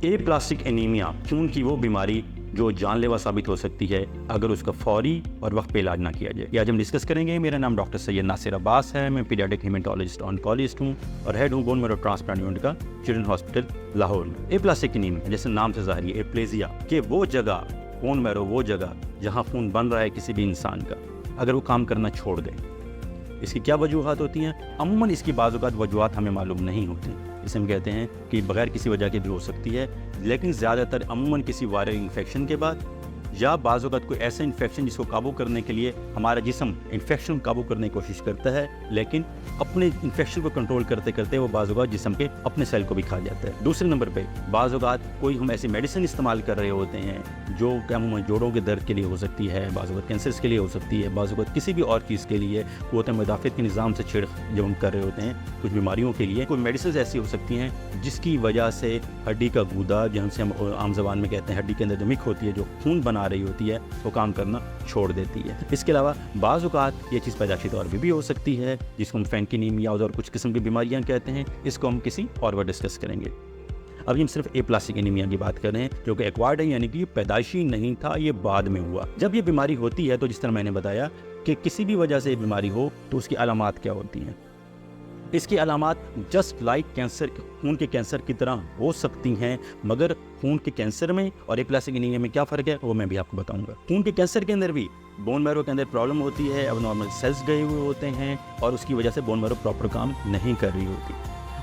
ए plastic anaemia खून की वो बीमारी जो जानलेवा साबित हो सकती है अगर उसका फौरी और वक्त पे इलाज ना किया जाए। ये आज हम डिस्कस करेंगे। मेरा नाम डॉक्टर सैयद नासिर अब्बास है। मैं पीडियाट्रिक हेमेटोलॉजिस्ट ऑन्कोलॉजिस्ट हूँ और हेड हूँ बोन मैरो ट्रांसप्लांट यूनिट का चिल्ड्रन हॉस्पिटल लाहौर में। ए प्लास्टिक एनीमिया जैसे नाम से ज़ाहिर है एप्लेजिया के वो जगह बोन मैरो वो जगह जहाँ खून बन रहा है किसी भी इंसान का, अगर वो काम करना छोड़ दे, इसकी क्या वजूहत होती हैं? अमूमन इसकी बाज़ औक़ात वजूहत हमें मालूम नहीं होती। इसे हम कहते हैं कि बग़ैर किसी वजह के भी हो सकती है, लेकिन ज़्यादातर अमूमन किसी वायरल इन्फेक्शन के बाद या बाज़ औक़ात कोई ऐसा इन्फेक्शन जिसको काबू करने के लिए हमारा जिस्म इन्फेक्शन काबू करने की कोशिश करता है, लेकिन अपने इन्फेक्शन को कंट्रोल करते करते वो बाज़ औक़ात जिस्म के अपने सेल को भी खा जाता है। दूसरे नंबर पे बाज़ औक़ात कोई हम ऐसी मेडिसिन इस्तेमाल कर रहे होते हैं जो अमूमन जोड़ों के दर्द के लिए हो सकती है, बाज़ औक़ात कैंसर के लिए हो सकती है, बाज़ औक़ात किसी भी और चीज़ के लिए क़ुव्वत मुदाफ़अत के निज़ाम से छेड़ जब हम कर रहे होते हैं कुछ बीमारियों के लिए, कोई मेडिसिन ऐसी हो सकती हैं जिसकी वजह से हड्डी का गूदा, जिसे हम आम ज़बान में कहते हैं हड्डी के अंदर जो मिक होती है, जो खून बना रही होती है, वो काम करना छोड़ देती है। इसके अलावा बाज़ औक़ात ये चीज़ पैदाशी तौर पर भी हो सकती है जिसको हम फैंकिनीमिया और कुछ किस्म की बीमारियां कहते हैं। इसको हम किसी और बार डिस्कस करेंगे। अभी हम सिर्फ ए प्लास्टिक एनीमिया की बात कर रहे हैं जो कि एक्वायर्ड है, यानी कि पैदाइशी नहीं था, ये बाद में हुआ। जब ये बीमारी होती है तो जिस तरह मैंने बताया कि किसी भी वजह से ये बीमारी हो तो उसकी अलामात क्या होती हैं। इसकी अलामात जस्ट लाइक कैंसर, खून के कैंसर की तरह हो सकती हैं, मगर खून के कैंसर में और ए प्लास्टिक एनीमिया में क्या फ़र्क है वो मैं भी आपको बताऊंगा। खून के कैंसर के अंदर भी बोन मैरो के अंदर प्रॉब्लम होती है, अब नॉर्मल सेल्स गए हुए होते हैं और उसकी वजह से बोन मैरो प्रॉपर काम नहीं कर रही होती।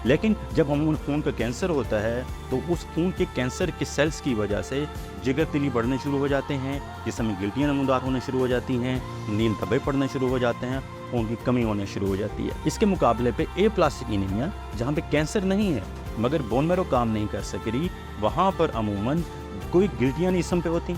लेकिन जब हम खून का कैंसर होता है तो उस खून के कैंसर के सेल्स की वजह से जिगर तिली बढ़ने शुरू हो जाते हैं, जिसमें गिल्टियाँ नमूदार होने शुरू हो जाती हैं, नींद धब्बे पड़ने शुरू हो जाते हैं, खून की कमी होने शुरू हो जाती है। इसके मुकाबले पे ए प्लास्टिक एनीमिया जहाँ पे कैंसर नहीं है मगर बोन मैरो काम नहीं कर सक रही, वहाँ पर अमूमन कोई गिल्टियाँ नहीं जिस्म पे होती,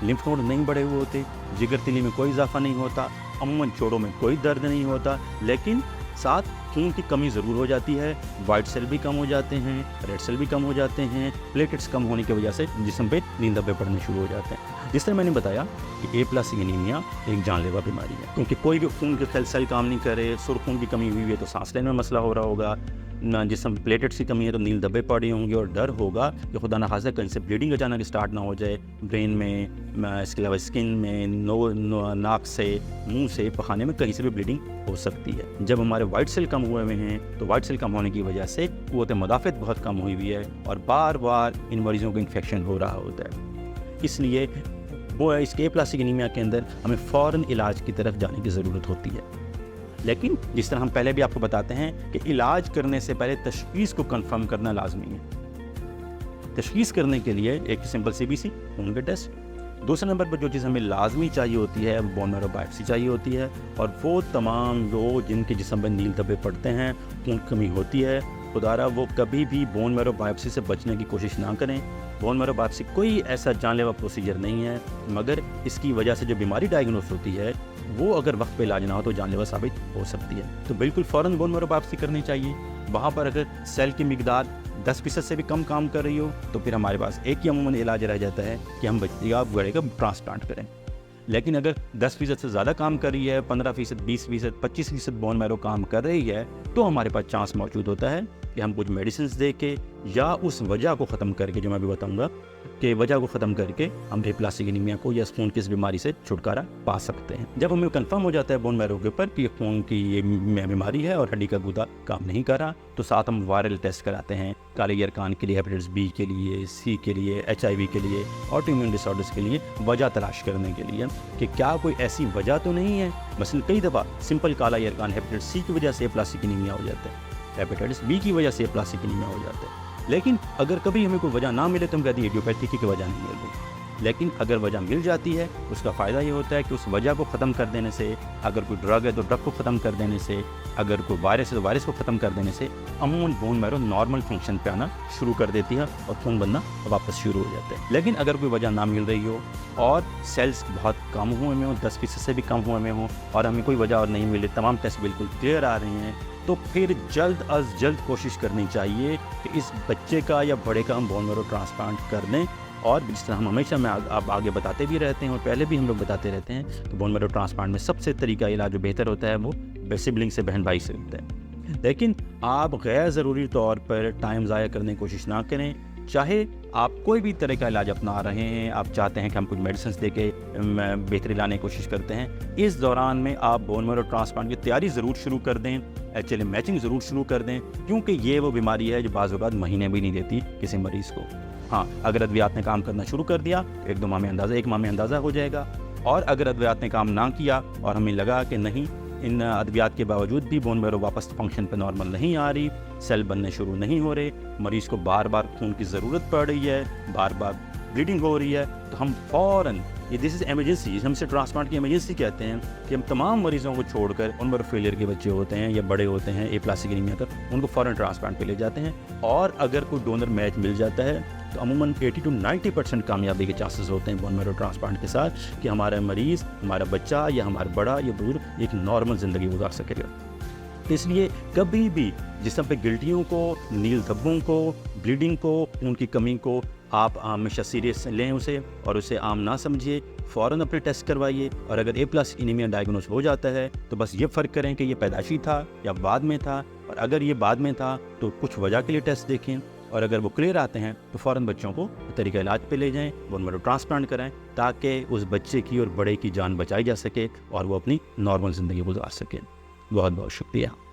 लिम्फ नोड नहीं बढ़े हुए होते, जिगर तिली में कोई इजाफा नहीं होता, अमूमन जोड़ों में कोई दर्द नहीं होता, लेकिन साथ खून की कमी ज़रूर हो जाती है। वाइट सेल भी कम हो जाते हैं, रेड सेल भी कम हो जाते हैं, प्लेटलेट्स कम होने की वजह से जिस्म पे नींद धब्बे पड़ने शुरू हो जाते हैं। जिस तरह मैंने बताया कि ए प्लास्टिक एनीमिया एक जानलेवा बीमारी है, क्योंकि कोई भी खून के सेल काम नहीं करे, सुर्ख खून की कमी हुई है तो सांस लेने में मसला हो रहा होगा, जिसम प्लेटलेट्स की कमी है तो नील धब्बे पड़े होंगे, और डर होगा कि खुदा न खास्ता कहीं से ब्लीडिंग अचानक स्टार्ट ना हो जाए ब्रेन में, इसके अलावा स्किन में, नाक से, मुंह से, पखाने में कहीं से भी ब्लीडिंग हो सकती है। जब हमारे वाइट सेल कम हुए हुए हैं तो वाइट सेल कम होने की वजह से क़ुव्वत मुदाफ़अत बहुत कम हुई हुई है और बार बार इन मरीज़ों को इन्फेक्शन हो रहा होता है। इसलिए वो इसके ए प्लास्टिक एनीमिया के अंदर हमें फ़ौरन इलाज की तरफ जाने की ज़रूरत होती है। लेकिन जिस तरह हम पहले भी आपको बताते हैं कि इलाज करने से पहले तशख़ीस को कंफर्म करना लाजमी है। तशख़ीस करने के लिए एक सिंपल CBC खून का टेस्ट, दूसरे नंबर पर जो चीज़ हमें लाजमी चाहिए होती है बोन मैरो बायोप्सी चाहिए होती है, और वो तमाम लोग जिनके जिस्म में नील धब्बे पड़ते हैं, खून कमी होती है, खुदारा वो कभी भी बोन मैरो बायोप्सी से बचने की कोशिश ना करें। बोन मैरो बायोप्सी कोई ऐसा जानलेवा प्रोसीजर नहीं है, मगर इसकी वजह से जो बीमारी डायग्नोस होती है वो अगर वक्त पे इलाज ना हो तो जानलेवा साबित हो सकती है। तो बिल्कुल फ़ौरन बोन मैरो बायोप्सी करनी चाहिए। वहाँ पर अगर सेल की मिकदार 10% से भी कम काम कर रही हो तो फिर हमारे पास एक ही अमूमन इलाज रह जाता है कि हम बच्चे या बड़े का ट्रांसप्लांट करें। लेकिन अगर 10% से ज़्यादा काम कर रही है, 15%, 20%, 25% बोन मैरो काम कर रही है, तो हमारे पास चांस मौजूद होता है कि हम कुछ मेडिसिन दे के या उस वजह को ख़त्म करके, जो मैं भी बताऊंगा कि वजह को ख़त्म करके हम ए प्लास्टिक एनीमिया को या खून की इस बीमारी से छुटकारा पा सकते हैं। जब हमें कंफर्म हो जाता है बोन मैरो के ऊपर कि खून की ये बीमारी है और हड्डी का गूदा काम नहीं कर रहा, तो साथ हम वायरल टेस्ट कराते हैं काले यरकान के लिए, हेपेटाइटिस B के लिए, C के लिए, HIV के लिए, ऑटोइम्यून डिसऑर्डर्स के लिए वजह तलाश करने के लिए कि क्या कोई ऐसी वजह तो नहीं है। मसलन कई दफ़ा सिंपल काला यरकान हेपेटाइटिस C की वजह से प्लास्टिक एनीमिया हो जाता है, हेपेटाइटिस B की वजह से प्लास्टिक एनीमिया हो जाता है। लेकिन अगर कभी हमें कोई वजह ना मिले तो हम कहते हैं इडियोपैथिक की वजह नहीं मिल रही। लेकिन अगर वजह मिल जाती है उसका फ़ायदा ये होता है कि उस वजह को ख़त्म कर देने से, अगर कोई ड्रग है तो ड्रग को ख़त्म कर देने से, अगर कोई वायरस है तो वायरस को ख़त्म कर देने से अमूमन बोन मैरो नॉर्मल फंक्शन पे आना शुरू कर देती है और खून बनना वापस शुरू हो जाता है। लेकिन अगर कोई वजह ना मिल रही हो और सेल्स बहुत कम हुए में हो, 10% से भी कम हुए में हो, और हमें कोई वजह और नहीं मिले, तमाम टेस्ट बिल्कुल क्लियर आ रहे हैं, तो फिर जल्द अज जल्द कोशिश करनी चाहिए कि इस बच्चे का या बड़े का हम बोन मैरो ट्रांसप्लांट कर दें। और जिस तरह हम हमेशा आप आगे बताते भी रहते हैं और पहले भी हम लोग बताते रहते हैं, तो बोन मैरो ट्रांसप्लांट में सबसे तरीका इलाज जो बेहतर होता है वो सिबलिंग से, बहन भाई से होता है। लेकिन आप गैर ज़रूरी तौर पर टाइम ज़ाया करने की कोशिश ना करें। चाहे आप कोई भी तरह का इलाज अपना रहे हैं, आप चाहते हैं कि हम कुछ मेडिसिन दे के बेहतरी लाने की कोशिश करते हैं, इस दौरान में आप बोन मैरो ट्रांसप्लांट की तैयारी ज़रूर शुरू कर दें, एक्चुअली मैचिंग ज़रूर शुरू कर दें, क्योंकि ये वो बीमारी है जो बाज़ औक़ात महीने भी नहीं देती किसी मरीज़ को। हाँ, अगर अद्वियात ने काम करना शुरू कर दिया तो 1 माह में अंदाज़ा हो जाएगा, और अगर अद्वियात ने काम ना किया और हमें लगा कि नहीं, इन अद्वियात के बावजूद भी बोन मैरो वापस फंक्शन पे नॉर्मल नहीं आ रही, सेल बनने शुरू नहीं हो रहे, मरीज़ को बार बार खून की ज़रूरत पड़ रही है, बार बार ब्लीडिंग हो रही है, तो हम फ़ौरन, ये दिस इज़ एमरजेंसी, हम इसे ट्रांसप्लांट की एमरजेंसी कहते हैं, कि हम तमाम मरीज़ों को छोड़कर, उन पर फेलियर के बच्चे होते हैं या बड़े होते हैं एप्लास्टिक एनीमिया का, उनको फ़ौरन ट्रांसप्लांट पे ले जाते हैं। और अगर कोई डोनर मैच मिल जाता है तो अमूमन 80 to 90% कामयाबी के चांसेस होते हैं बोन मैरो ट्रांसप्लांट के साथ, कि हमारा मरीज़, हमारा बच्चा या हमारा बड़ा या बुजुर्ग एक नॉर्मल ज़िंदगी गुजार सकेगा। इसलिए कभी भी जिस्म पे गिल्टियों को, नील धब्बों को, ब्लीडिंग को, उनकी कमी को आप हमेशा सीरियस लें उसे, और उसे आम ना समझिए, फ़ौरन अपने टेस्ट करवाइए। और अगर A+ एनीमिया डायग्नोस हो जाता है तो बस ये फ़र्क करें कि ये पैदाइशी था या बाद में था, और अगर ये बाद में था तो कुछ वजह के लिए टेस्ट देखें, और अगर वो क्लियर आते हैं तो फ़ौरन बच्चों को तरीका इलाज पे ले जाएं, बोन मैरो ट्रांसप्लांट कराएं, ताकि उस बच्चे की और बड़े की जान बचाई जा सके और वो अपनी नॉर्मल ज़िंदगी गुजार सके। बहुत बहुत शुक्रिया।